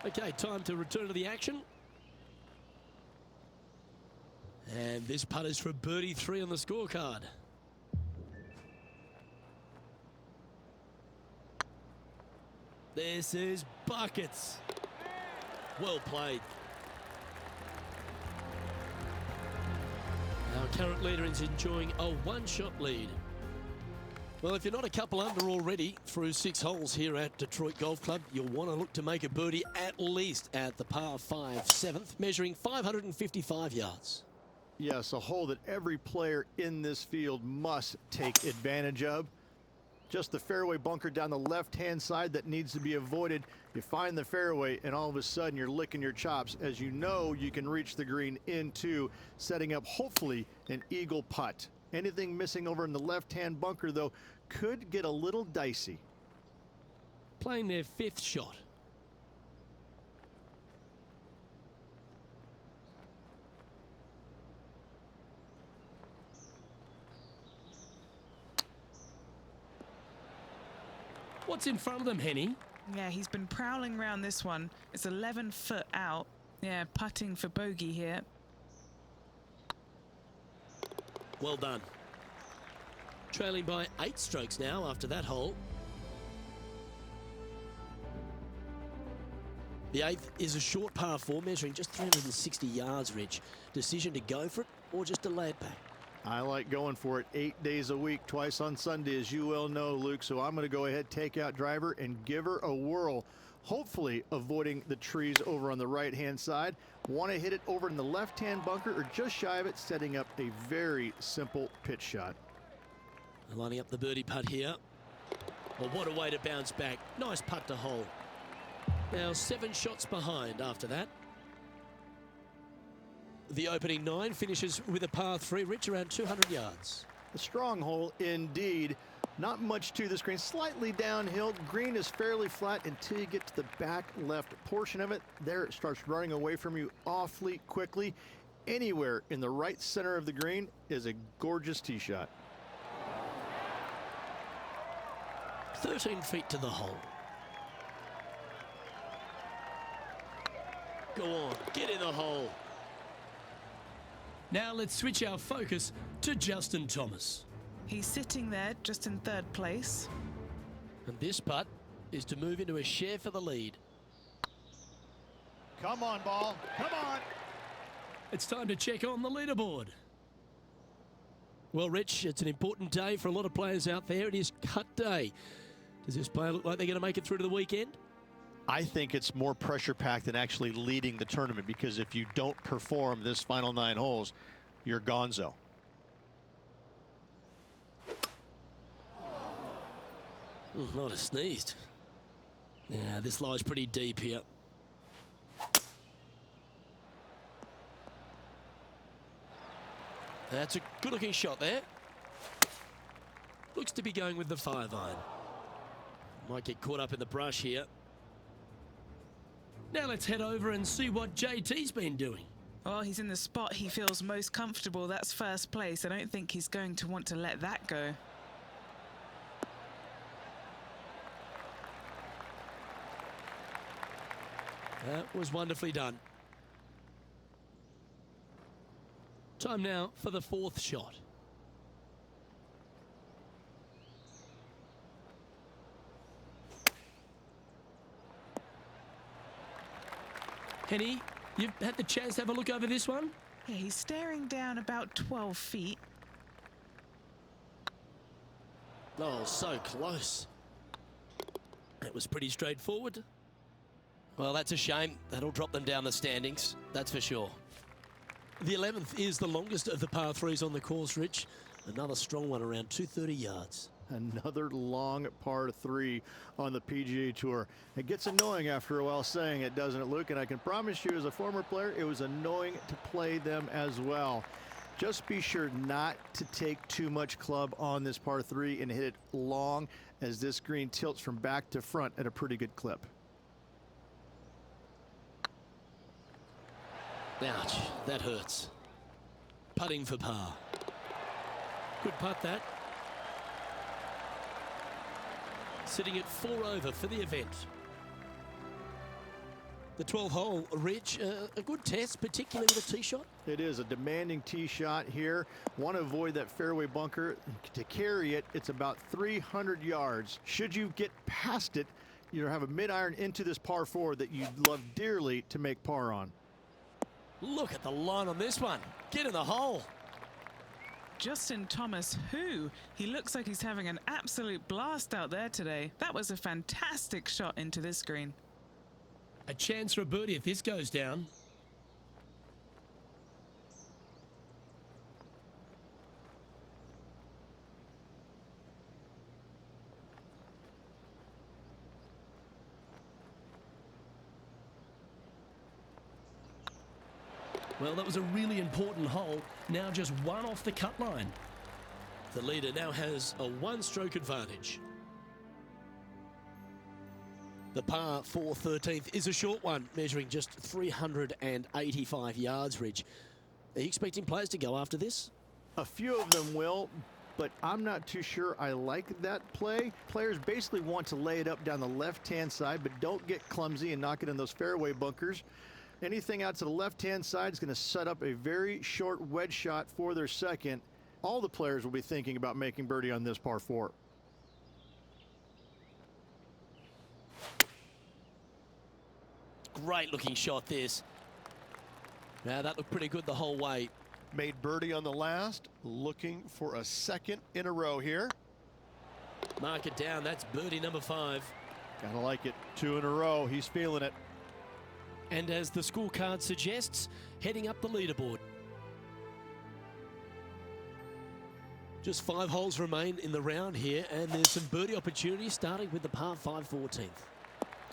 Okay, time to return to the action. And this putt is for birdie 3 on the scorecard. This is buckets. Well played. Our current leader is enjoying a one-shot lead. Well, if you're not a couple under already through 6 holes here at Detroit Golf Club, you'll want to look to make a birdie at least at the par 5 7th, measuring 555 yards. Yes, a hole that every player in this field must take advantage of. Just the fairway bunker down the left-hand side that needs to be avoided. You find the fairway, and all of a sudden you're licking your chops, as you know you can reach the green into setting up, hopefully, an eagle putt. Anything missing over in the left-hand bunker, though, could get a little dicey. Playing their 5th shot. What's in front of them, Henny? Yeah, he's been prowling around this one. It's 11 foot out. Yeah, putting for bogey here. Well done. Trailing by 8 strokes now after that hole. The 8th is a short par 4, measuring just 360 yards, Rich. Decision to go for it or just to lay it back? I like going for it 8 days a week, twice on Sunday, as you well know, Luke. So I'm going to go ahead, take out driver, and give her a whirl. Hopefully avoiding the trees over on the right-hand side. Want to hit it over in the left-hand bunker or just shy of it, setting up a very simple pitch shot. Lining up the birdie putt here. Well, what a way to bounce back. Nice putt to hole. Now 7 shots behind after that. The opening 9 finishes with a par 3, Rich, around 200 yards. A strong hole indeed. Not much to this green. Slightly downhill. Green is fairly flat until you get to the back left portion of it. There it starts running away from you awfully quickly. Anywhere in the right center of the green is a gorgeous tee shot. 13 feet to the hole. Go on, get in the hole. Now let's switch our focus to Justin Thomas. He's sitting there just in 3rd place. And this putt is to move into a share for the lead. Come on, ball. Come on. It's time to check on the leaderboard. Well, Rich, it's an important day for a lot of players out there. It is cut day. Does this player look like they're going to make it through to the weekend? I think it's more pressure-packed than actually leading the tournament, because if you don't perform this final 9 holes, you're gonzo. Might have sneezed. Yeah, this lies pretty deep here. That's a good-looking shot there. Looks to be going with the 5-iron. Might get caught up in the brush here. Now let's head over and see what JT's been doing. Well, he's in the spot he feels most comfortable. That's 1st place. I don't think he's going to want to let that go. That was wonderfully done. Time now for the 4th shot. Henny, you've had the chance to have a look over this one? Yeah, he's staring down about 12 feet. Oh, so close. It was pretty straightforward. Well, that's a shame. That'll drop them down the standings, that's for sure. The 11th is the longest of the par 3s on the course, Rich. Another strong one, around 230 yards. Another long par 3 on the PGA Tour. It gets annoying after a while saying it, doesn't it, Luke? And I can promise you, as a former player, it was annoying to play them as well. Just be sure not to take too much club on this par 3 and hit it long, as this green tilts from back to front at a pretty good clip. Ouch, that hurts. Putting for par. Good putt, that. Sitting at 4 over for the event. The 12th hole, Rich, a good test, particularly with a tee shot. It is a demanding tee shot here. Want to avoid that fairway bunker. To carry it, it's about 300 yards. Should you get past it, you have a mid-iron into this par 4 that you'd love dearly to make par on. Look at the line on this one. Get in the hole. Justin Thomas, he looks like he's having an absolute blast out there today. That was a fantastic shot into this green. A chance for a birdie if this goes down. Well, that was a really important hole. Now just one off the cut line. The leader now has a one-stroke advantage. The par 4 13th is a short one, measuring just 385 yards, Ridge. Are you expecting players to go after this? A few of them will, but I'm not too sure I like that play. Players basically want to lay it up down the left-hand side, but don't get clumsy and knock it in those fairway bunkers. Anything out to the left-hand side is going to set up a very short wedge shot for their second. All the players will be thinking about making birdie on this par 4. Great looking shot this. Now that looked pretty good the whole way. Made birdie on the last, looking for a second in a row here. Mark it down, that's birdie number 5. Gotta like it. 2 in a row, he's feeling it. And as the scorecard suggests, heading up the leaderboard. Just 5 holes remain in the round here, and there's some birdie opportunities starting with the par 5 14th.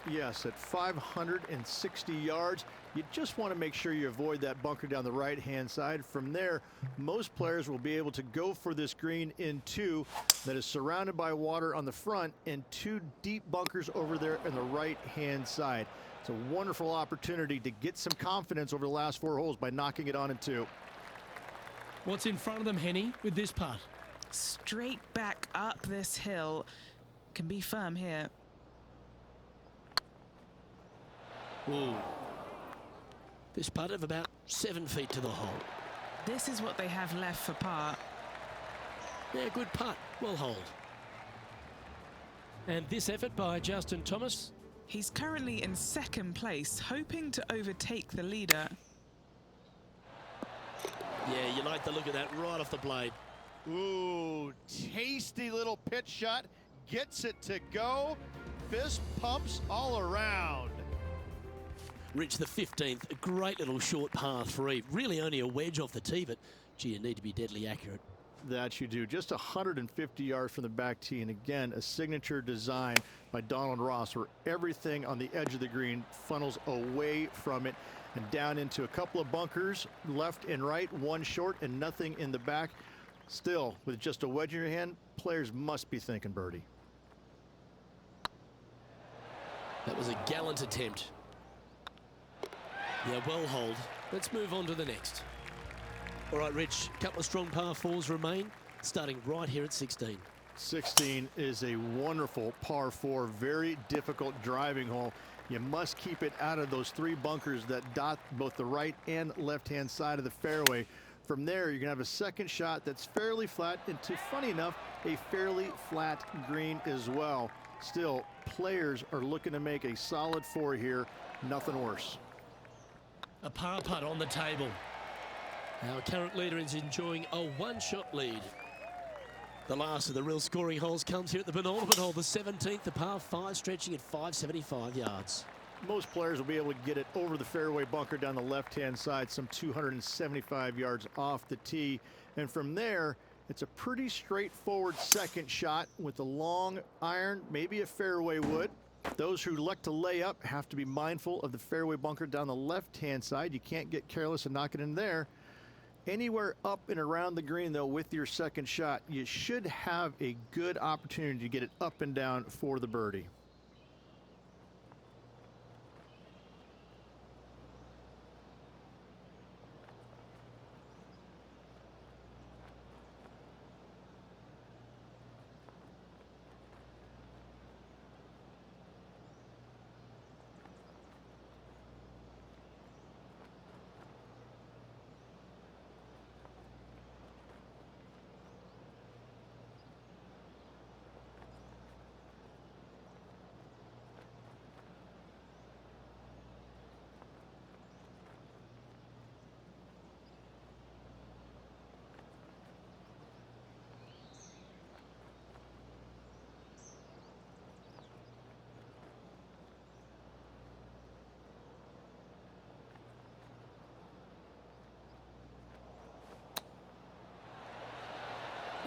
Yes, at 560 yards, you just want to make sure you avoid that bunker down the right-hand side. From there, most players will be able to go for this green in 2 that is surrounded by water on the front and 2 deep bunkers over there on the right-hand side. It's a wonderful opportunity to get some confidence over the last 4 holes by knocking it on in 2. What's in front of them, Henny, with this putt? Straight back up this hill. Can be firm here. Ooh. This putt of about 7 feet to the hole. This is what they have left for par. Yeah, good putt. Well holed. And this effort by Justin Thomas. He's currently in 2nd place, hoping to overtake the leader. Yeah, you like the look of that right off the blade. Ooh, tasty little pitch shot. Gets it to go. Fist pumps all around. Rich, the 15th, a great little short par 3. Really only a wedge off the tee, but gee, you need to be deadly accurate. That you do. Just 150 yards from the back tee, and again, a signature design by Donald Ross, where everything on the edge of the green funnels away from it and down into a couple of bunkers, left and right, 1 short and nothing in the back. Still, with just a wedge in your hand, players must be thinking birdie. That was a gallant attempt. Yeah, well holed. Let's move on to the next. All right, Rich, a couple of strong par 4s remain, starting right here at 16. 16 is a wonderful par 4, very difficult driving hole. You must keep it out of those 3 bunkers that dot both the right and left-hand side of the fairway. From there, you're going to have a second shot that's fairly flat into, funny enough, a fairly flat green as well. Still, players are looking to make a solid 4 here. Nothing worse. A par putt on the table. Our current leader is enjoying a 1-shot lead. The last of the real scoring holes comes here at the penultimate hole, the 17th, the par 5, stretching at 575 yards. Most players will be able to get it over the fairway bunker down the left-hand side, some 275 yards off the tee. And from there, it's a pretty straightforward second shot with a long iron, maybe a fairway wood. Those who like to lay up have to be mindful of the fairway bunker down the left-hand side. You can't get careless and knock it in there. Anywhere up and around the green, though, with your second shot, you should have a good opportunity to get it up and down for the birdie.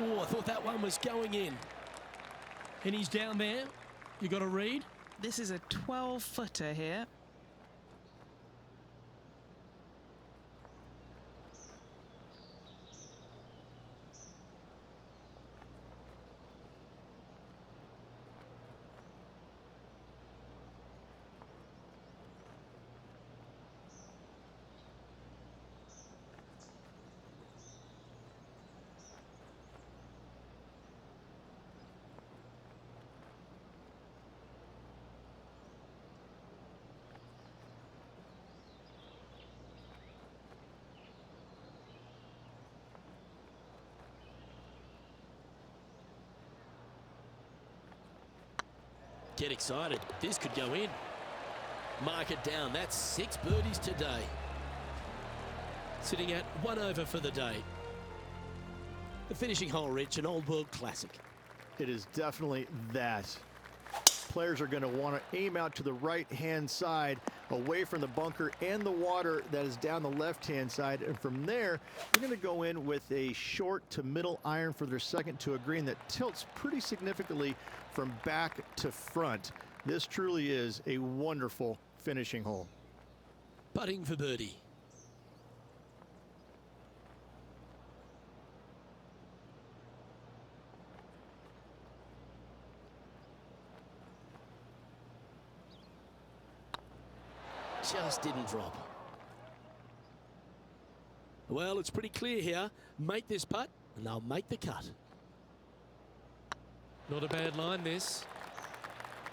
Oh, I thought that one was going in. And he's down there. You got a read? This is a 12-footer here. Get excited. This could go in. Mark it down. That's 6 birdies today. Sitting at 1 over for the day. The finishing hole, Rich, an old world classic. It is definitely that. Players are going to want to aim out to the right-hand side, away from the bunker and the water that is down the left-hand side. And from there, they're going to go in with a short to middle iron for their second to a green that tilts pretty significantly from back to front. This truly is a wonderful finishing hole. Putting for birdie. Just didn't drop. Well, it's pretty clear here. Make this putt and they'll make the cut. Not a bad line, this.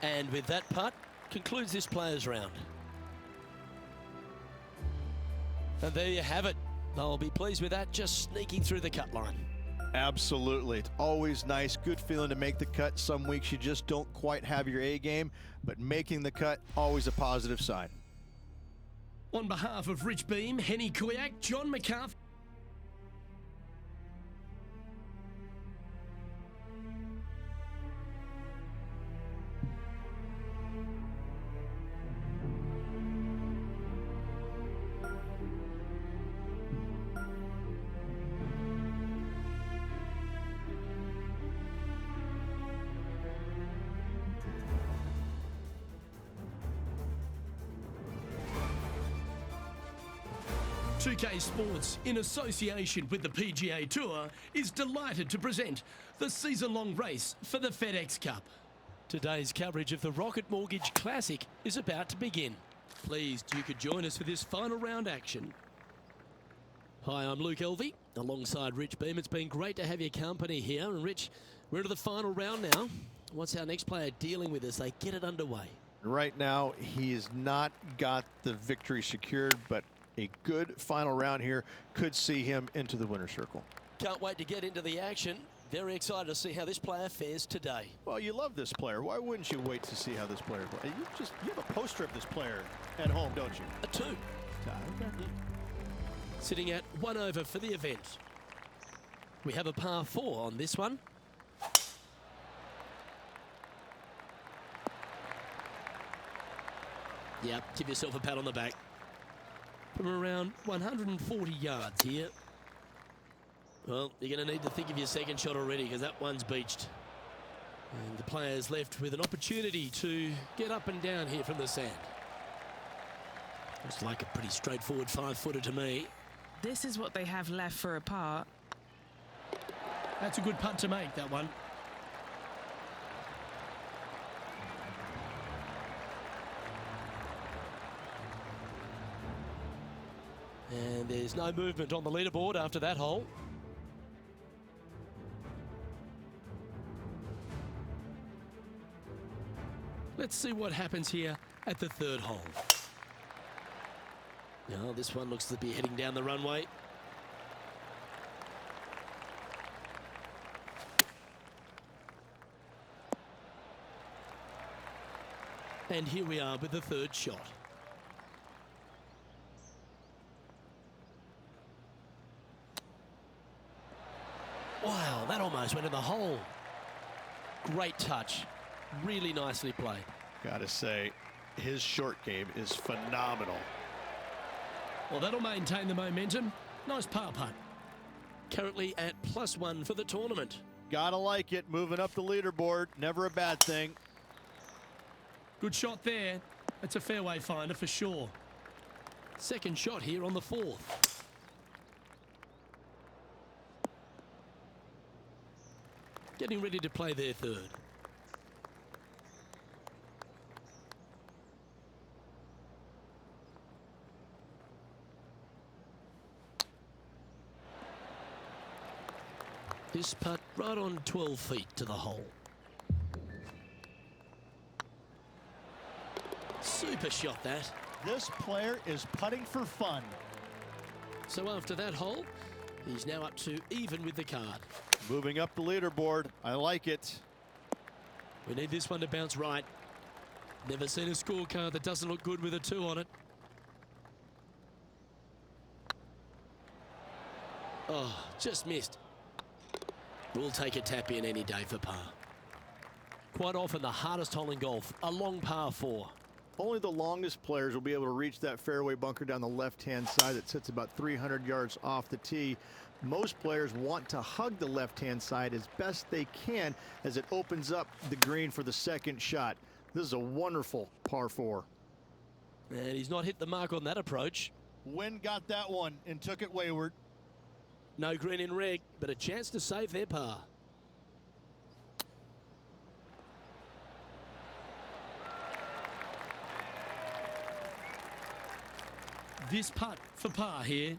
And with that putt, concludes this players round. And there you have it. They'll be pleased with that, just sneaking through the cut line. Absolutely. It's always nice, good feeling to make the cut. Some weeks you just don't quite have your A game, but making the cut, always a positive sign. On behalf of Rich Beam, Henny Kuyak, John McCarthy. Pga Sports, in association with the PGA Tour, is delighted to present the season-long race for the FedEx Cup. Today's coverage of the Rocket Mortgage Classic is about to begin. Pleased you could join us for this final round action. Hi, I'm Luke Elvey, alongside Rich Beam. It's been great to have your company here. And Rich, we're into the final round now. What's our next player dealing with as they get it underway? Right now, he has not got the victory secured, but a good final round here could see him into the winner's circle. Can't wait to get into the action. Very excited to see how this player fares today. Well, you love this player. Why wouldn't you wait to see how this player plays? You have a poster of this player at home, don't you? A 2. Sitting at 1 over for the event. We have a par 4 on this one. Yep, give yourself a pat on the back. From around 140 yards here. Well, you're going to need to think of your second shot already because that one's beached. And the player's left with an opportunity to get up and down here from the sand. Looks like a pretty straightforward 5-footer to me. This is what they have left for a par. That's a good putt to make, that one. And there's no movement on the leaderboard after that hole. Let's see what happens here at the 3rd hole. Now, this one looks to be heading down the runway. And here we are with the 3rd shot. Wow, that almost went in the hole. Great touch. Really nicely played. Gotta say, his short game is phenomenal. Well, that'll maintain the momentum. Nice par putt. currently at +1 for the tournament. Gotta like it, moving up the leaderboard, never a bad thing. Good shot there. That's a fairway finder for sure. Second shot here on the 4th. Getting ready to play their 3rd. This putt right on 12 feet to the hole. Super shot that. This player is putting for fun. So after that hole, he's now up to even with the card. Moving up the leaderboard, I like it. We need this one to bounce right. Never seen a scorecard that doesn't look good with a 2 on it. Oh, just missed. We'll take a tap in any day for par. Quite often the hardest hole in golf, a long par 4. Only the longest players will be able to reach that fairway bunker down the left-hand side that sits about 300 yards off the tee. Most players want to hug the left-hand side as best they can as it opens up the green for the second shot. This is a wonderful par 4. And he's not hit the mark on that approach. Wind got that one and took it wayward. No green in reg, but a chance to save their par. This putt for par here.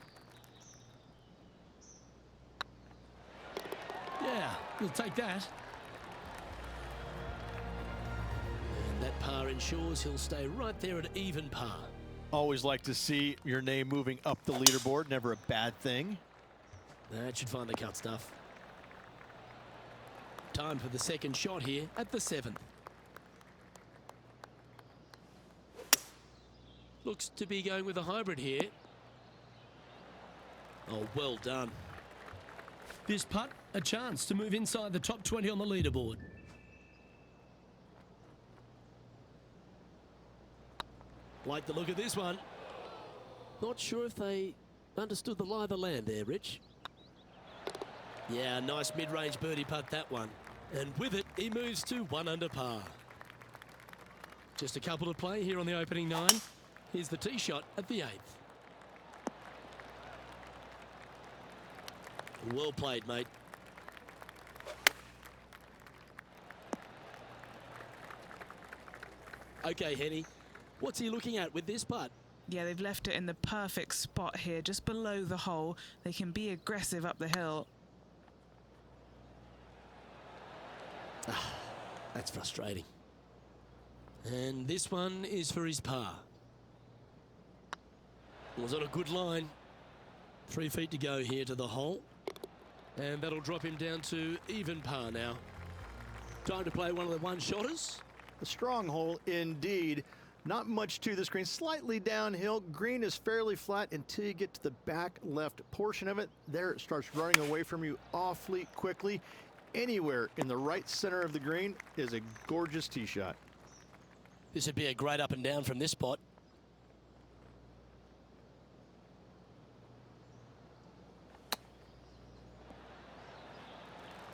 Yeah, we'll take that. And that par ensures he'll stay right there at even par. Always like to see your name moving up the leaderboard, never a bad thing. That should find the cut stuff. Time for the second shot here at the 7th. Looks to be going with a hybrid here. Oh, well done. This putt, a chance to move inside the top 20 on the leaderboard. Like the look of this one. Not sure if they understood the lie of the land there, Rich. Yeah, nice mid-range birdie putt, that one. And with it, he moves to 1 under par. Just a couple to play here on the opening 9. Here's the tee shot at the 8th. Well played, mate. Okay, Henny. What's he looking at with this putt? Yeah, they've left it in the perfect spot here, just below the hole. They can be aggressive up the hill. That's frustrating. And this one is for his par. Was on a good line. 3 feet to go here to the hole. And that'll drop him down to even par now. Time to play one of the one-shotters. A strong hole indeed. Not much to this green. Slightly downhill. Green is fairly flat until you get to the back left portion of it. There it starts running away from you awfully quickly. Anywhere in the right center of the green is a gorgeous tee shot. This would be a great up and down from this spot.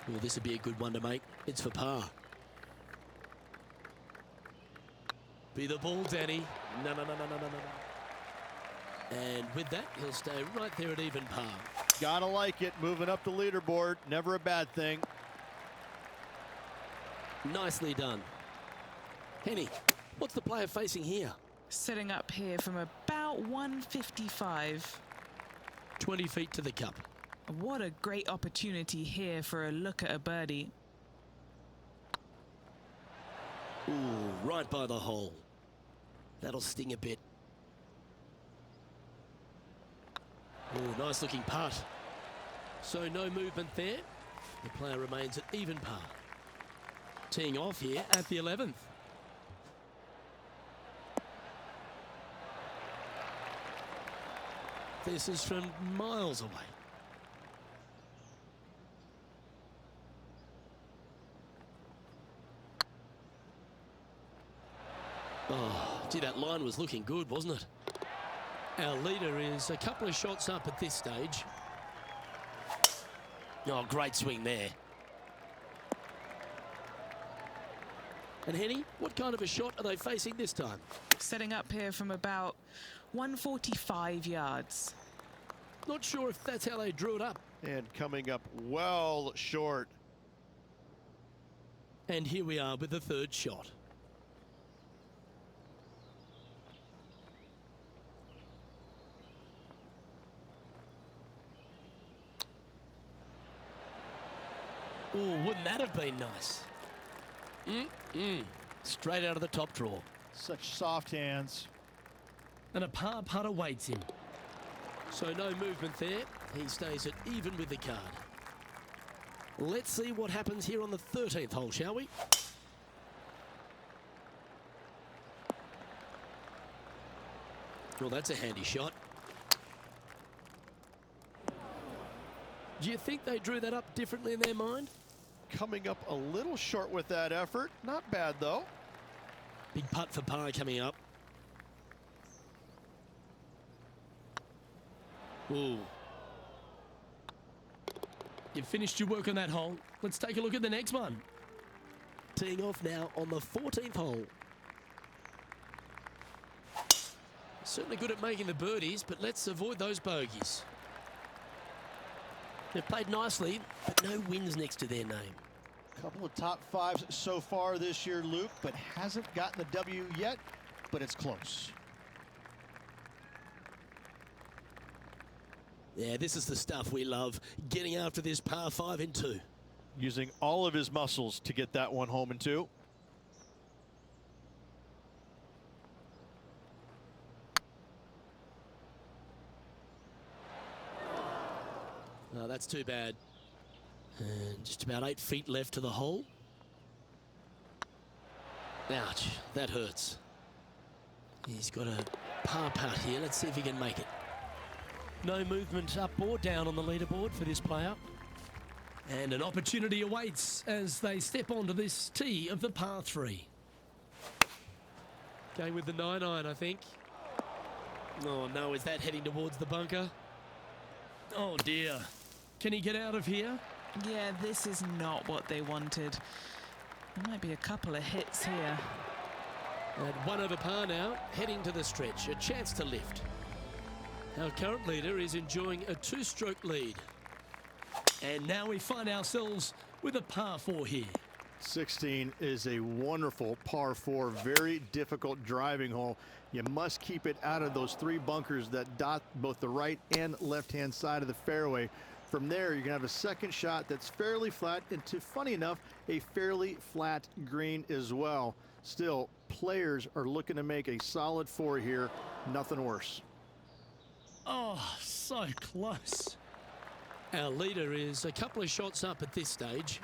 Well, this would be a good one to make. It's for par. Be the ball, Danny. No. And with that, he'll stay right there at even par. Gotta like it, moving up the leaderboard, never a bad thing. Nicely done. Henny, what's the player facing here? Setting up here from about 155. 20 feet to the cup. What a great opportunity here for a look at a birdie. Ooh, right by the hole. That'll sting a bit. Ooh, nice looking putt. So no movement there. The player remains at even par. Teeing off here at the 11th. This is from miles away. Oh, gee, that line was looking good, wasn't it? Our leader is a couple of shots up at this stage. Oh, great swing there. And Henny, what kind of a shot are they facing this time? Setting up here from about 145 yards. Not sure if that's how they drew it up. And coming up well short. And here we are with the third shot. Oh, wouldn't that have been nice? Straight out of the top drawer. Such soft hands. And a par putt awaits him. So no movement there. He stays at even with the card. Let's see what happens here on the 13th hole, shall we? Well, that's a handy shot. Do you think they drew that up differently in their mind? Coming up a little short with that effort. Not bad, though. Big putt for par coming up. Ooh. You've finished your work on that hole. Let's take a look at the next one. Teeing off now on the 14th hole. Certainly good at making the birdies, but let's avoid those bogeys. They've played nicely, but no wins next to their name. Couple of top fives so far this year, Luke, but hasn't gotten the W yet, but it's close. Yeah, this is the stuff we love, getting after this par 5 in 2. Using all of his muscles to get that one home in 2. Oh, that's too bad. And just about 8 feet left to the hole. Ouch, that hurts. He's got a par putt here. Let's see if he can make it. No movement up or down on the leaderboard for this player. And an opportunity awaits as they step onto this tee of the par 3. Going with the 9-iron, I think. Oh no, is that heading towards the bunker? Oh dear. Can he get out of here? Yeah, this is not what they wanted. There might be a couple of hits here. And 1 over par now, heading to the stretch. A chance to lift. Our current leader is enjoying a 2-stroke lead. And now we find ourselves with a par 4 here. 16 is a wonderful par 4, very difficult driving hole. You must keep it out of those 3 bunkers that dot both the right and left-hand side of the fairway. From there, you're gonna have a second shot that's fairly flat into, funny enough, a fairly flat green as well. Still, players are looking to make a solid 4 here, nothing worse. Oh, so close. Our leader is a couple of shots up at this stage.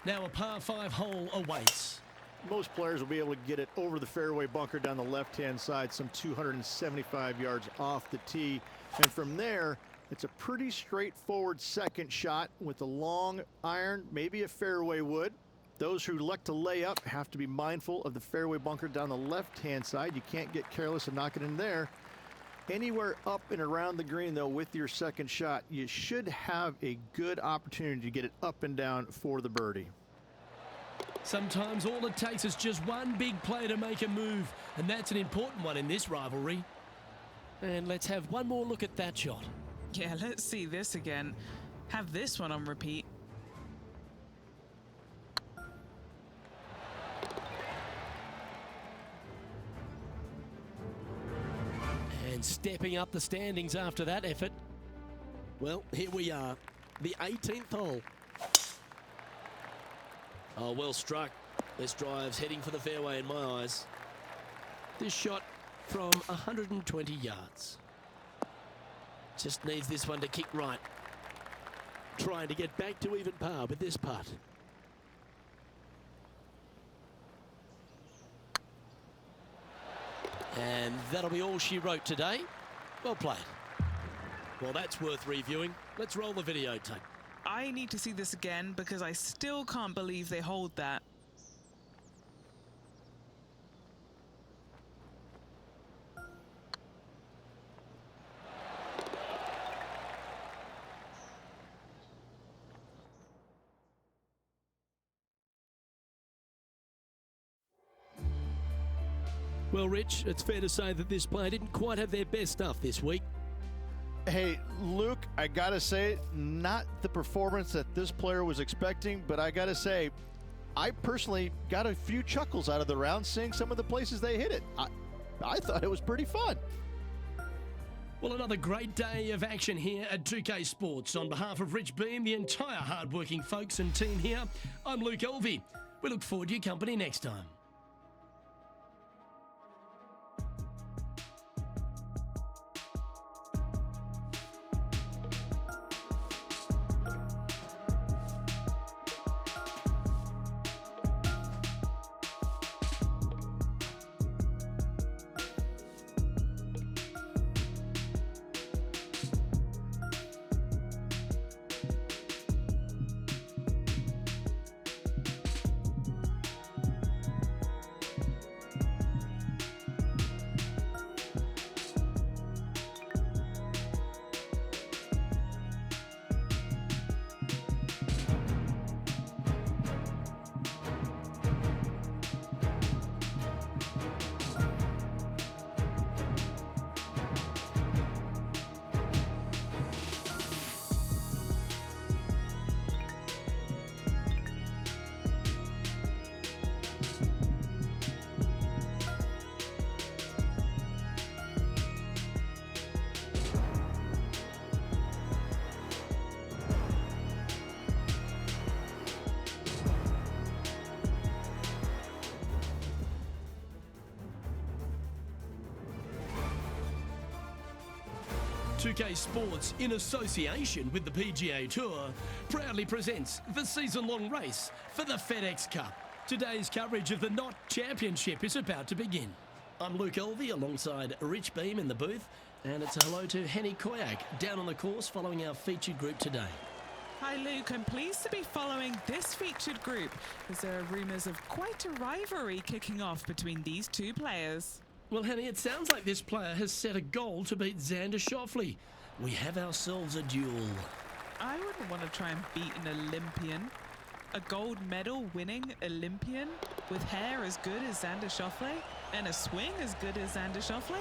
Now a par 5 hole awaits. Most players will be able to get it over the fairway bunker down the left-hand side, some 275 yards off the tee. And from there, it's a pretty straightforward second shot with a long iron, maybe a fairway wood. Those who like to lay up have to be mindful of the fairway bunker down the left-hand side. You can't get careless and knock it in there. Anywhere up and around the green, though, with your second shot, you should have a good opportunity to get it up and down for the birdie. Sometimes all it takes is just one big play to make a move, and that's an important one in this rivalry. And let's have one more look at that shot. Yeah, let's see this again. Have this one on repeat. And stepping up the standings after that effort. Well, here we are, the 18th hole. Oh, well struck. This drive's heading for the fairway in my eyes. This shot from 120 yards. Just needs this one to kick right. Trying to get back to even par with this putt. And that'll be all she wrote today. Well played. Well, that's worth reviewing. Let's roll the videotape. I need to see this again because I still can't believe they hold that. Well, Rich, it's fair to say that this player didn't quite have their best stuff this week. Hey, Luke, I gotta say, not the performance that this player was expecting, but I gotta say, I personally got a few chuckles out of the round seeing some of the places they hit it. I thought it was pretty fun. Well, another great day of action here at 2K Sports. On behalf of Rich Beam, the entire hard-working folks and team here, I'm Luke Elvey. We look forward to your company next time. Pga Sports, in association with the PGA Tour, proudly presents the season-long race for the FedEx Cup. Today's coverage of the Knot Championship is about to begin. I'm Luke Elvey alongside Rich Beam in the booth, and it's a hello to Henny Koyak down on the course following our featured group today. Hi Luke, I'm pleased to be following this featured group as there are rumours of quite a rivalry kicking off between these two players. Well, Henny, it sounds like this player has set a goal to beat Xander Schauffele. We have ourselves a duel. I wouldn't want to try and beat an Olympian. A gold medal winning Olympian with hair as good as Xander Schauffele and a swing as good as Xander Schauffele?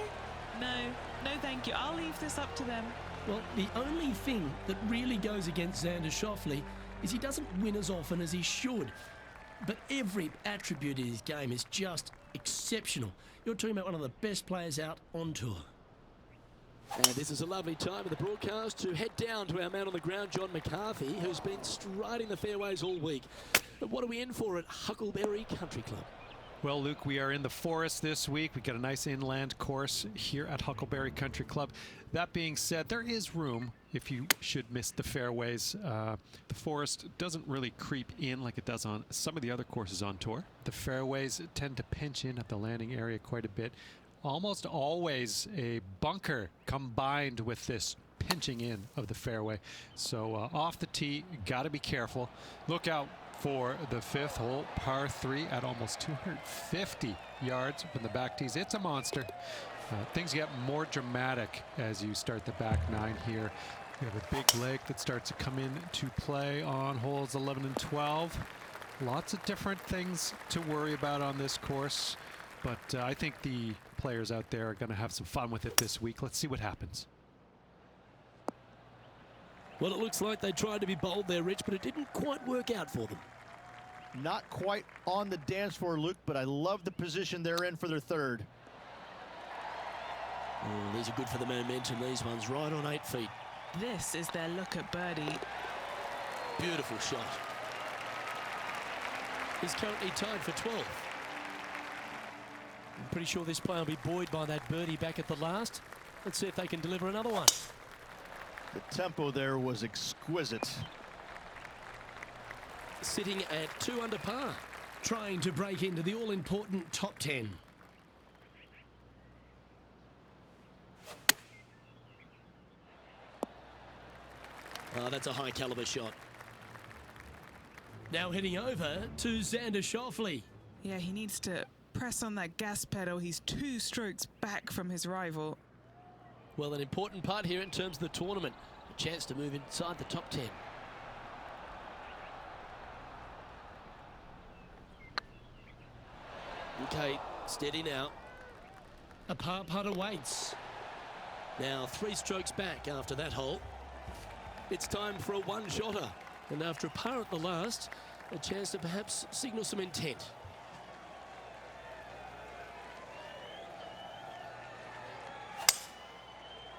No thank you. I'll leave this up to them. Well, the only thing that really goes against Xander Schauffele is he doesn't win as often as he should. But every attribute in his game is just exceptional. You're talking about one of the best players out on tour. And this is a lovely time of the broadcast to head down to our man on the ground, John McCarthy, who's been striding the fairways all week. But what are we in for at Huckleberry Country Club? Well, Luke, we are in the forest this week. We've got a nice inland course here at Huckleberry Country Club. That being said, there is room if you should miss the fairways. The forest doesn't really creep in like it does on some of the other courses on tour. The fairways tend to pinch in at the landing area quite a bit. Almost always a bunker combined with this pinching in of the fairway. So off the tee, got to be careful. Look out for the fifth hole, par 3 at almost 250 yards from the back tees. It's a monster. Things get more dramatic as you start the back 9 here. You have a big lake that starts to come into play on holes 11 and 12. Lots of different things to worry about on this course, but I think the players out there are going to have some fun with it this week. Let's see what happens. Well, it looks like they tried to be bold there, Rich, but it didn't quite work out for them. Not quite on the dance floor, Luke, but I love the position they're in for their third. Oh, these are good for the momentum, these ones, right on 8 feet. This is their look at birdie. Beautiful shot. He's currently tied for 12. I'm pretty sure this player will be buoyed by that birdie back at the last. Let's see if they can deliver another one. The tempo there was exquisite. Sitting at 2 under par. Trying to break into the all-important top 10. Oh, that's a high caliber shot. Now heading over to Xander Schauffele. Yeah, he needs to press on that gas pedal. He's 2 strokes back from his rival. Well, an important part here in terms of the tournament. A chance to move inside the top 10. Okay, steady now. A par putt awaits. Now 3 strokes back after that hole. It's time for a one-shotter. And after a par at the last, a chance to perhaps signal some intent.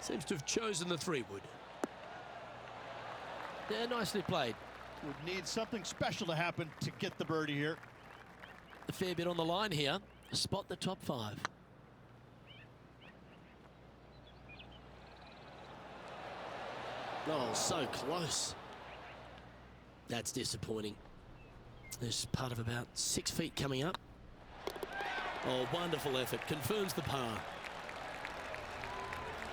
Seems to have chosen the 3-wood. Yeah, nicely played. Would need something special to happen to get the birdie here. A fair bit on the line here. Spot the top 5. Oh, so close. That's disappointing. There's part of about 6 feet coming up. Oh, wonderful effort. Confirms the par.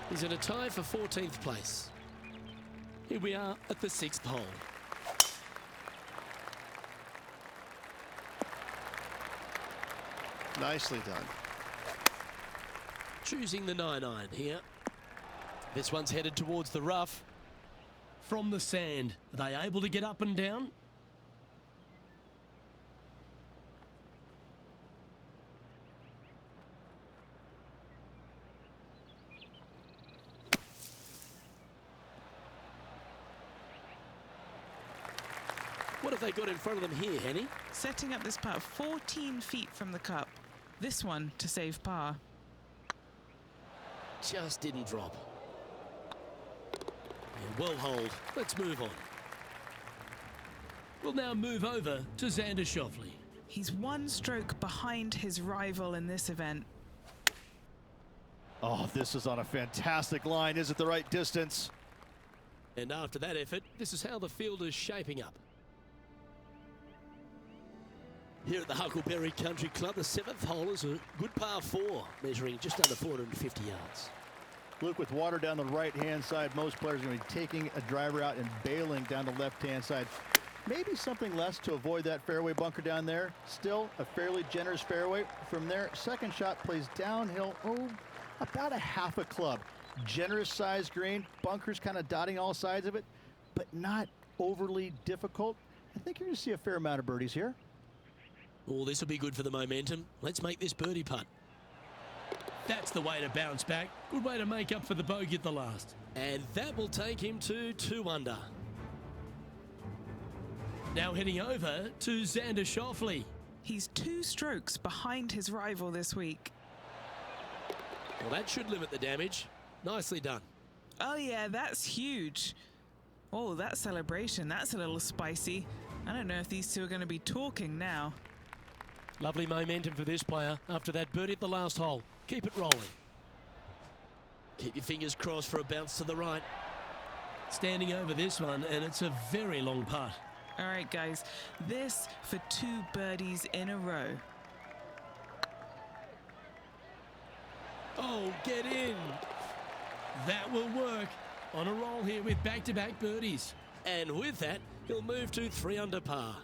He's in a tie for 14th place. Here we are at the 6th hole. Nicely done. Choosing the 9-iron here. This one's headed towards the rough. From the sand, are they able to get up and down? What have they got in front of them here, Henny? Setting up this putt 14 feet from the cup. This one to save par. Just didn't drop. And well holed. Let's move on. We'll now move over to Xander Schauffele. He's 1 stroke behind his rival in this event. Oh, this is on a fantastic line. Is it the right distance? And after that effort, this is how the field is shaping up. Here at the Huckleberry Country Club, the 7th hole is a good par 4, measuring just under 450 yards. Luke, with water down the right-hand side, most players are going to be taking a driver out and bailing down the left-hand side. Maybe something less to avoid that fairway bunker down there. Still a fairly generous fairway. From there, second shot plays downhill, about a half a club. Generous sized green, bunkers kind of dotting all sides of it, but not overly difficult. I think you're going to see a fair amount of birdies here. Oh, this will be good for the momentum. Let's make this birdie putt. That's the way to bounce back. Good way to make up for the bogey at the last. And that will take him to 2 under. Now heading over to Xander Schauffele. He's 2 strokes behind his rival this week. Well, that should limit the damage. Nicely done. Oh yeah, that's huge. Oh, that celebration, that's a little spicy. I don't know if these two are going to be talking now. Lovely momentum for this player after that birdie at the last hole. Keep it rolling. Keep your fingers crossed for a bounce to the right. Standing over this one, and it's a very long putt. All right, guys, this for 2 birdies in a row. Oh, get in. That will work. On a roll here with back-to-back birdies. And with that, he'll move to 3 under par.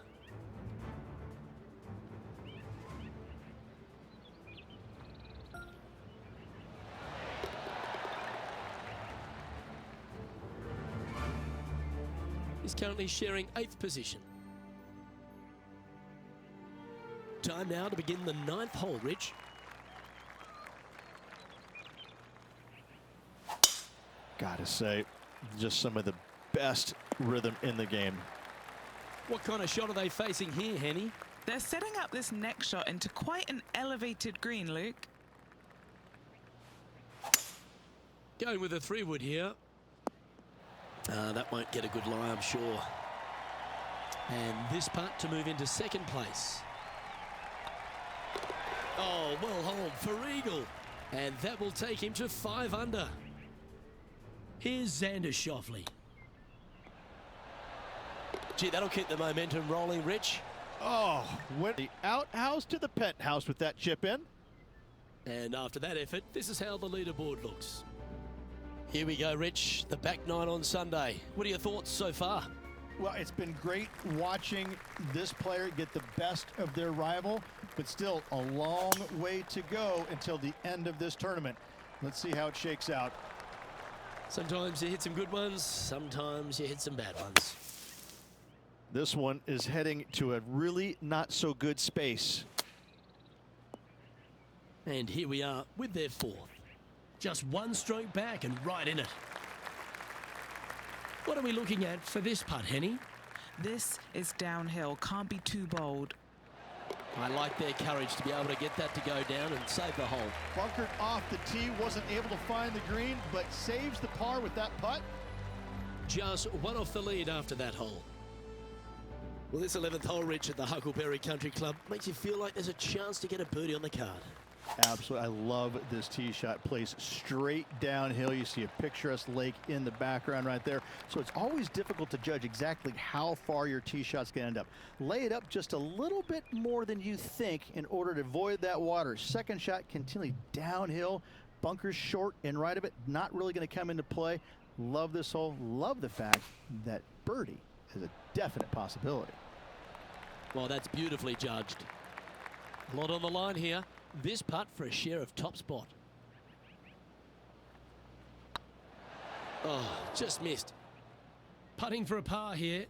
He's currently sharing 8th position. Time now to begin the 9th hole, Rich. Gotta say, just some of the best rhythm in the game. What kind of shot are they facing here, Henny? They're setting up this next shot into quite an elevated green, Luke. Going with a 3-wood here. That won't get a good lie, I'm sure. And this putt to move into 2nd place. Oh, well holed for eagle. And that will take him to 5 under. Here's Xander Schauffele. Gee, that'll keep the momentum rolling, Rich. Oh, went the outhouse to the penthouse with that chip in. And after that effort, this is how the leaderboard looks. Here we go, Rich. The back 9 on Sunday. What are your thoughts so far? Well, it's been great watching this player get the best of their rival, but still a long way to go until the end of this tournament. Let's see how it shakes out. Sometimes you hit some good ones, sometimes you hit some bad ones. This one is heading to a really not so good space. And here we are with their fourth. Just one stroke back and right in it. What are we looking at for this putt, Henny? This is downhill. Can't be too bold. I like their courage to be able to get that to go down and save the hole. Bunkered off the tee, wasn't able to find the green, but saves the par with that putt. Just one off the lead after that hole. Well, this 11th hole, Rich, at the Huckleberry Country Club makes you feel like there's a chance to get a birdie on the card. Absolutely. I love this tee shot. Plays straight downhill. You see a picturesque lake in the background right there. So it's always difficult to judge exactly how far your tee shot's going to end up. Lay it up just a little bit more than you think in order to avoid that water. Second shot continually downhill. Bunkers short and right of it. Not really going to come into play. Love this hole. Love the fact that birdie is a definite possibility. Well, that's beautifully judged. A lot on the line here. This putt for a share of top spot. Oh, just missed. Putting for a par here.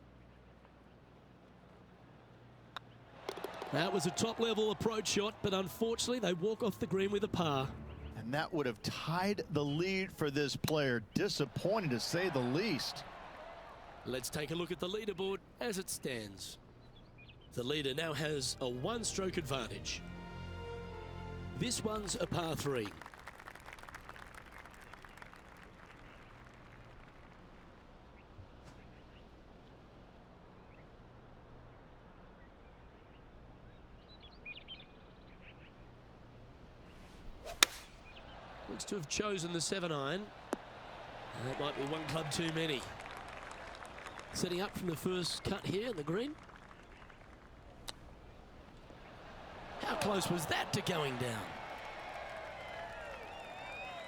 That was a top-level approach shot, but unfortunately they walk off the green with a par. And that would have tied the lead for this player. Disappointing to say the least. Let's take a look at the leaderboard as it stands. The leader now has a one-stroke advantage. This one's a par 3. Looks to have chosen the 7-iron. That might be one club too many. Setting up from the first cut here in the green. How close was that to going down?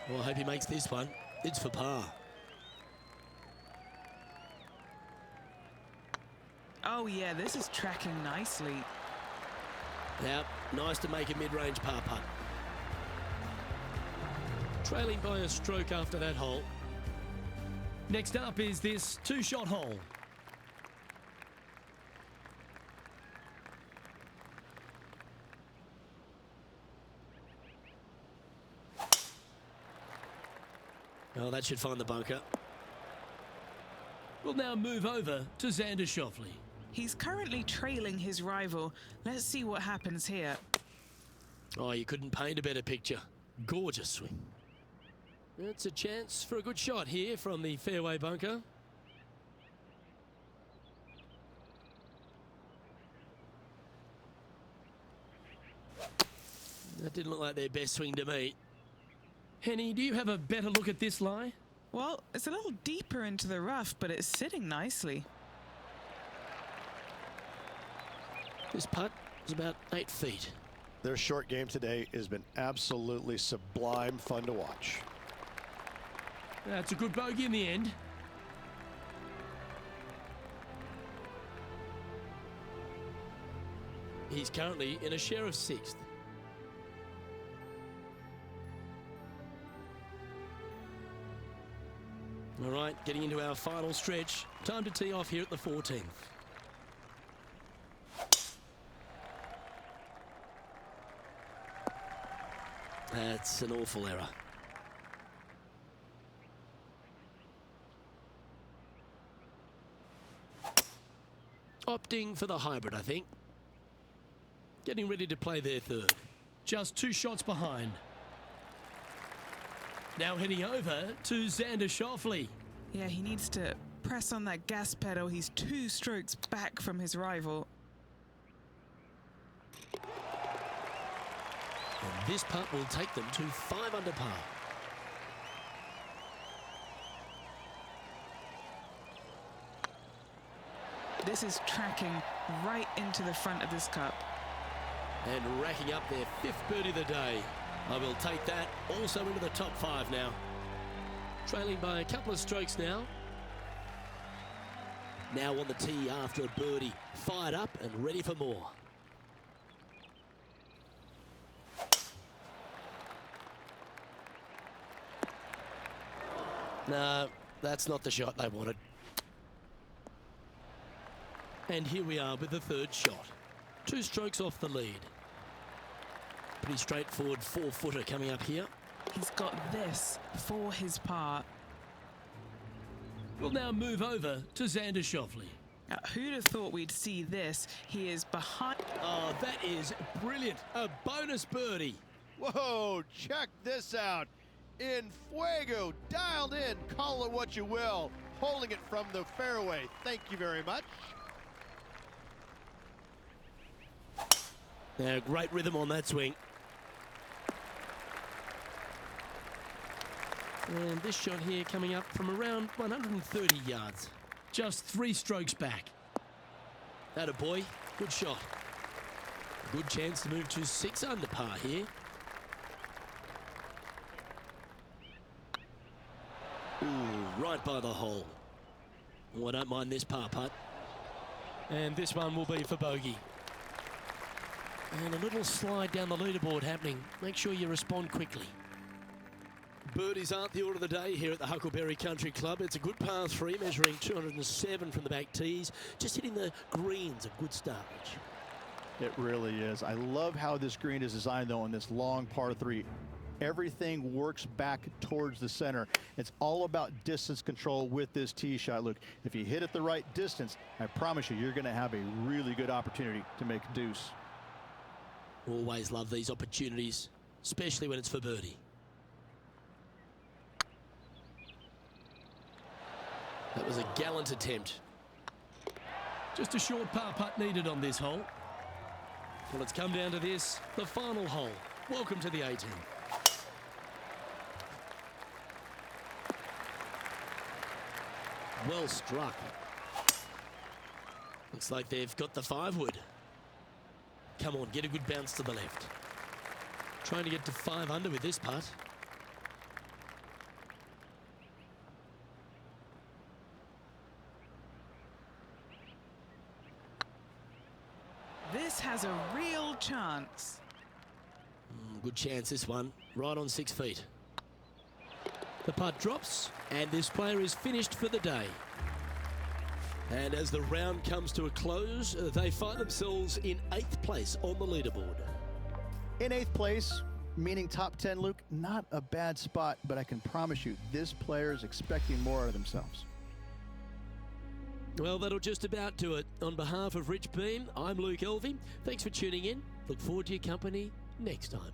Well, I hope he makes this one. It's for par. Oh yeah, this is tracking nicely. Now, nice to make a mid-range par putt. Trailing by a stroke after that hole. Next up is this two-shot hole. Oh, that should find the bunker. We'll now move over to Xander Schauffele. He's currently trailing his rival. Let's see what happens here. Oh, you couldn't paint a better picture. Gorgeous swing. It's a chance for a good shot here from the fairway bunker. That didn't look like their best swing to me. Henny, do you have a better look at this lie? Well, it's a little deeper into the rough, but it's sitting nicely. This putt is about 8 feet. Their short game today has been absolutely sublime fun to watch. That's a good bogey in the end. He's currently in a share of 6th. All right, getting into our final stretch. Time to tee off here at the 14th. That's an awful error. Opting for the hybrid, I think. Getting ready to play their third. Just 2 shots behind. Now heading over to Xander Schauffele. Yeah, he needs to press on that gas pedal. He's 2 strokes back from his rival. And this putt will take them to 5 under par. This is tracking right into the front of this cup. And racking up their 5th birdie of the day. I will take that also into the top 5 now. Trailing by a couple of strokes now. Now on the tee after a birdie. Fired up and ready for more. No, that's not the shot they wanted. And here we are with the 3rd shot. 2 strokes off the lead. Pretty straightforward 4-footer coming up here. He's got this for his part. We'll now move over to Xander Schauffele. Now, who'd have thought we'd see this? He is behind. Oh, that is brilliant. A bonus birdie. Whoa, check this out. In fuego, dialed in, call it what you will. Holding it from the fairway. Thank you very much. Now, great rhythm on that swing. And this shot here coming up from around 130 yards. Just 3 strokes back. Atta boy, good shot. Good chance to move to 6 under par here. Ooh, right by the hole. Oh, I don't mind this par putt. And this one will be for bogey. And a little slide down the leaderboard happening. Make sure you respond quickly. Birdies aren't the order of the day here at the Huckleberry Country Club. It's a good par 3, measuring 207 from the back tees. Just hitting the greens, a good start, Rich. It really is. I love how this green is designed, though, in this long par 3. Everything works back towards the center. It's all about distance control with this tee shot. Look, if you hit it the right distance, I promise you, you're going to have a really good opportunity to make a deuce. Always love these opportunities, especially when it's for birdie. That was a gallant attempt. Just a short par putt needed on this hole. Well, it's come down to this, the final hole. Welcome to the 18. Well struck. Looks like they've got the 5-wood. Come on, get a good bounce to the left. Trying to get to 5 under with this putt. This has a real chance. Good chance, this one. Right on 6 feet. The putt drops, and this player is finished for the day. And as the round comes to a close, they find themselves in 8th place on the leaderboard. In 8th place, meaning top 10, Luke, not a bad spot, but I can promise you, this player is expecting more out of themselves. Well, that'll just about do it. On behalf of Rich Beam, I'm Luke Elvey. Thanks for tuning in. Look forward to your company next time.